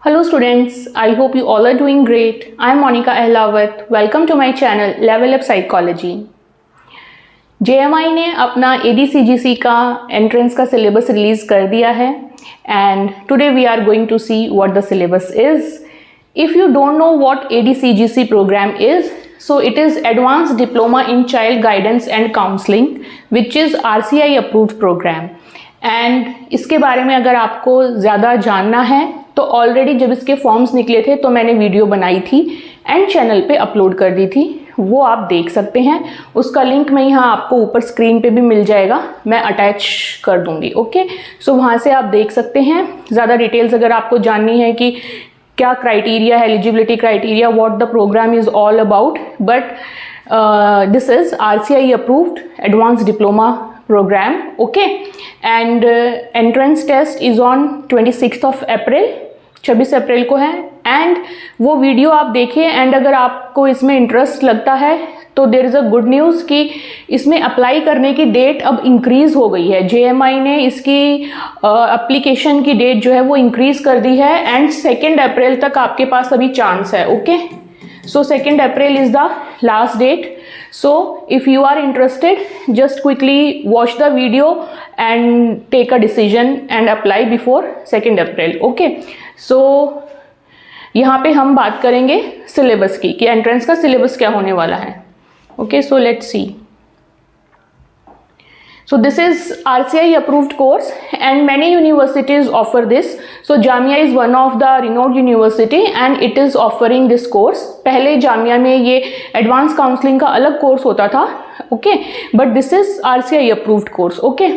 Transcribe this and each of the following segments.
Hello students, I hope you all are doing great. I am Monica Ahlawat. Welcome to my channel Level Up Psychology. JMI ने अपना ADCGC का entrance का syllabus release कर दिया है and today we are going to see what the syllabus is. If you don't know what ADCGC program is, so it is Advanced Diploma in Child Guidance and Counseling which is RCI approved program. And इसके बारे में अगर आपको ज़्यादा जानना है तो already जब इसके फॉर्म्स निकले थे तो मैंने वीडियो बनाई थी एंड चैनल पे अपलोड कर दी थी, वो आप देख सकते हैं। उसका लिंक मैं यहाँ आपको ऊपर स्क्रीन पे भी मिल जाएगा, मैं अटैच कर दूँगी। ओके, सो वहाँ से आप देख सकते हैं। ज़्यादा डिटेल्स अगर आपको जाननी है कि क्या क्राइटेरिया है, eligibility criteria, what the program is all about, but this is RCI approved advance diploma program. Okay, and entrance test is on 26th of April, 26 अप्रैल को है। एंड वो वीडियो आप देखिए एंड अगर आपको इसमें इंटरेस्ट लगता है तो there is a good news कि इसमें अप्लाई करने की डेट अब इंक्रीज़ हो गई है। JMI ने इसकी एप्लीकेशन की डेट जो है वो इंक्रीज़ कर दी है एंड 2 अप्रैल तक आपके पास अभी चांस है। Okay, so 2 April is the last date. So if you are interested, just quickly watch the video and take a decision and apply before 2 April. Okay, so यहाँ पे हम बात करेंगे सिलेबस की कि एंट्रेंस का सिलेबस क्या होने वाला है। Okay, so let's see. So this is RCI approved course and many universities offer this. So Jamia is one of the renowned university and it is offering this course. पहले जामिया में ये advance counselling का अलग course होता था, okay, but this is RCI approved course. Okay,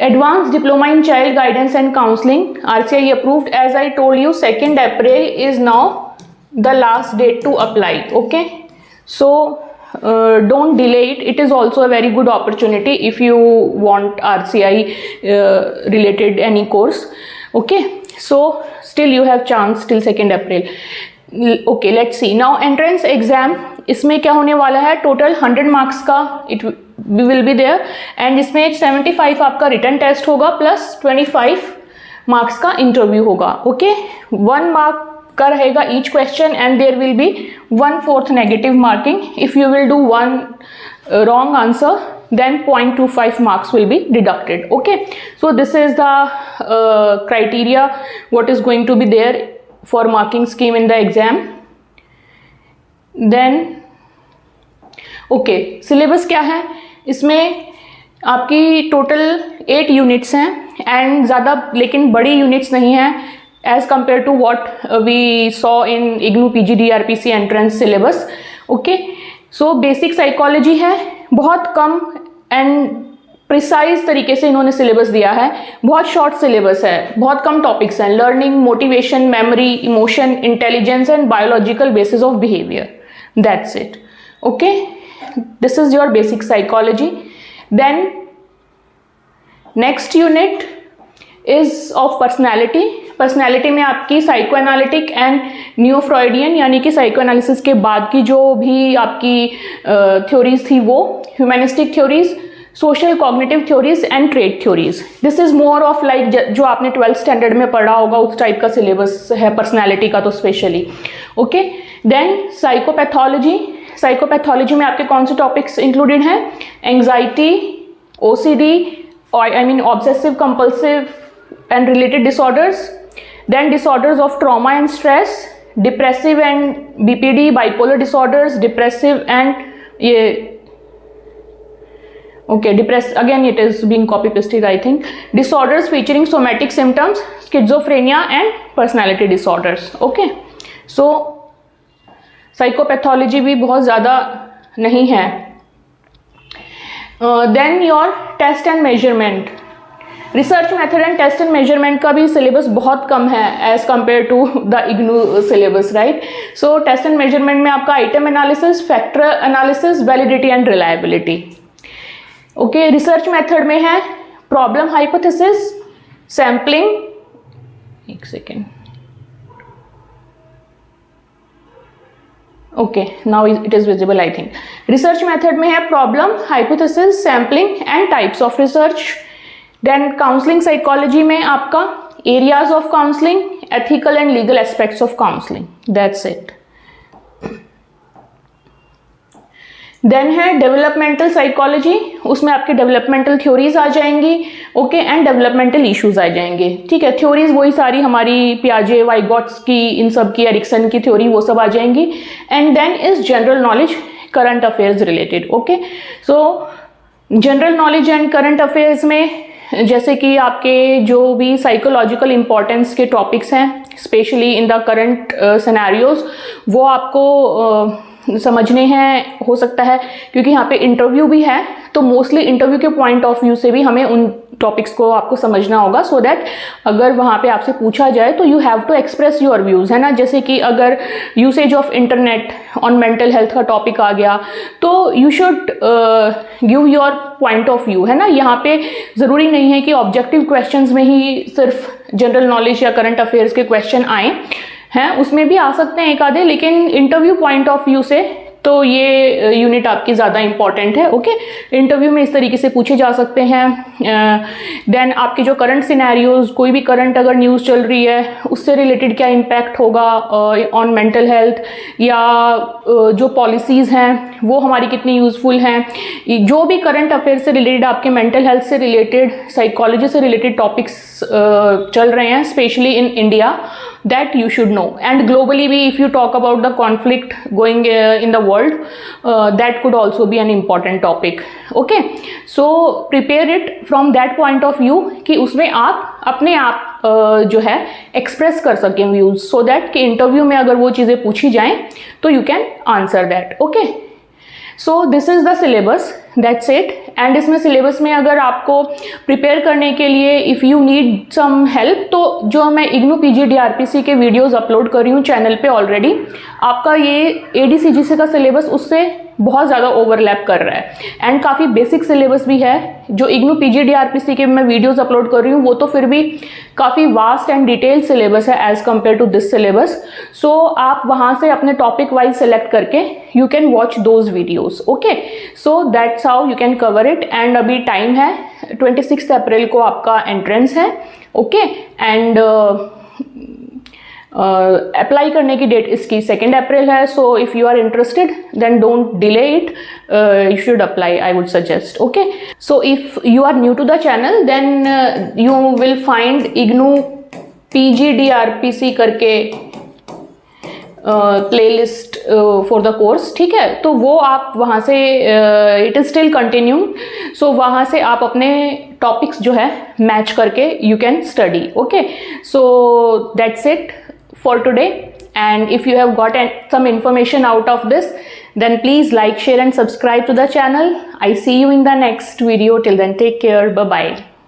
advance diploma in child guidance and counselling RCI approved. As I told you, 2 April is now the last date to apply. Okay, so don't delay it. It is also a very good opportunity if you want RCI related any course. Okay, so still you have chance till 2 April. Okay, let's see now entrance exam. इसमें क्या होने वाला है, total 100 marks का it will be there and इसमें 75 आपका written test होगा plus 25 marks का इंटरव्यू होगा। ओके, 1 मार्क का रहेगा each question and there will be 1/4 negative marking. If you will do 1 wrong answer then 0.25 marks will be deducted. Okay, so this is the criteria what is going to be there for marking scheme in the exam. Then okay, syllabus क्या है, इसमें आपकी total 8 units हैं and ज़्यादा लेकिन बड़ी units नहीं हैं as compared to what we saw in IGNOU PGDRPC entrance syllabus. Okay, so basic psychology है, बहुत कम एंड प्रिसाइज तरीके से इन्होंने सिलेबस दिया है, बहुत शॉर्ट सिलेबस है, बहुत कम टॉपिक्स हैं, learning, motivation, memory, emotion, intelligence and biological basis of behaviour, that's it. Okay, this is your basic psychology. Then next unit is of personality. Personality में आपकी psychoanalytic and new Freudian यानी कि psycho analysis के बाद की जो भी आपकी थ्योरीज थी वो humanistic theories, social cognitive theories and trade theories. This is more of like जो आपने 12th स्टैंडर्ड में पढ़ा होगा उस टाइप का सिलेबस है पर्सनैलिटी का तो specially. Okay, then psychopathology. Psychopathology में आपके कौन से टॉपिक्स इंक्लूडेड हैं, anxiety, OCD, I mean obsessive compulsive and related disorders, then disorders of trauma and stress, depressive and BPD, bipolar disorders, depressive and again it is being copy pasted I think, disorders featuring somatic symptoms, schizophrenia and personality disorders. Okay, so psychopathology भी बहुत ज़्यादा नहीं है. Then your test and measurement. Research method and test and measurement का भी syllabus बहुत कम है as compared to the IGNOU syllabus, right. So test and measurement में आपका item analysis, factor analysis, validity and reliability. Okay, research method में है problem hypothesis, sampling, एक second, okay now it is visible I think. Research method में है problem, hypothesis, sampling and types of research. Then counselling psychology में आपका areas of counselling ethical and legal aspects of counseling. That's it. देन है developmental psychology, उसमें आपके developmental theories आ जाएंगी, ओके, एंड डेवलपमेंटल इश्यूज आ जाएंगे, ठीक है। थ्योरीज वही सारी हमारी पियाजे, वाइगॉट्स्की, इन सब की, एरिक्सन की थ्योरी, वो सब आ जाएंगी। And then is general knowledge, current affairs related, okay. So general knowledge and current affairs में जैसे कि आपके जो भी साइकोलॉजिकल इम्पोर्टेंस के टॉपिक्स हैं, specially in the current scenarios, वो आपको समझने हैं, हो सकता है क्योंकि यहाँ पे इंटरव्यू भी है, तो मोस्टली इंटरव्यू के पॉइंट ऑफ व्यू से भी हमें उन टॉपिक्स को आपको समझना होगा, सो दैट अगर वहाँ पे आपसे पूछा जाए तो you have to express your views, है ना। जैसे कि अगर usage of internet on mental health का टॉपिक आ गया तो you should give your point of view, है ना। यहाँ पे ज़रूरी नहीं है कि ऑब्जेक्टिव क्वेश्चंस में ही सिर्फ जनरल नॉलेज या करंट अफेयर्स के क्वेश्चन आए हैं, उसमें भी आ सकते हैं एक आधे, लेकिन इंटरव्यू पॉइंट ऑफ व्यू से तो ये यूनिट आपकी ज़्यादा इंपॉर्टेंट है, ओके। इंटरव्यू में इस तरीके से पूछे जा सकते हैं। देन आपके जो करंट सिनेरियोज, कोई भी करंट अगर न्यूज़ चल रही है उससे रिलेटेड क्या इम्पैक्ट होगा ऑन मेंटल हेल्थ, या जो पॉलिसीज़ हैं वो हमारी कितनी यूज़फुल हैं, जो भी करंट अफेयर से रिलेटेड, आपके मेंटल हेल्थ से रिलेटेड, साइकोलॉजी से रिलेटेड टॉपिक्स चल रहे हैं, specially in India, that you should know. And globally भी, if you talk about the conflict going in the world, that could also be an important topic, okay. So prepare it from that point of view कि उसमें आप अपने आप जो है express कर सकें व्यूज, सो दैट कि इंटरव्यू में अगर वो चीज़ें पूछी जाएं तो you can answer that, okay. So this is the syllabus, that's it. And इसमें सिलेबस में अगर आपको प्रिपेयर करने के लिए if you need some help, तो जो मैं इग्नू PGDRPC के वीडियोस अपलोड कर रही हूँ चैनल पे ऑलरेडी, आपका ये ADCGC का सिलेबस उससे बहुत ज़्यादा ओवरलैप कर रहा है। एंड काफ़ी बेसिक सिलेबस भी है, जो इग्नू PGDRPC के मैं वीडियोस अपलोड कर रही हूँ वो तो फिर भी काफ़ी वास्ट एंड डिटेल्ड सिलेबस है as compare to this syllabus. So आप वहाँ से अपने टॉपिक वाइज सेलेक्ट करके you can watch those videos, okay. So that's how you can cover it. And अभी टाइम है, 26 अप्रैल को आपका एंट्रेंस है, ओके। एंड अप्लाई करने की डेट इसकी 2 अप्रैल है। So if you are interested then don't delay it, you should apply, I would suggest, okay. So if you are new to the channel then you will find IGNOU PGDRPC करके playlist for the course, ठीक है। तो वो आप वहाँ से it is still continue, सो वहाँ से आप अपने टॉपिक्स जो है मैच करके you can study, okay. So that's it for today, and if you have got some information out of this, then please like, share and subscribe to the channel. I see you in the next video. Till then, take care. Bye bye.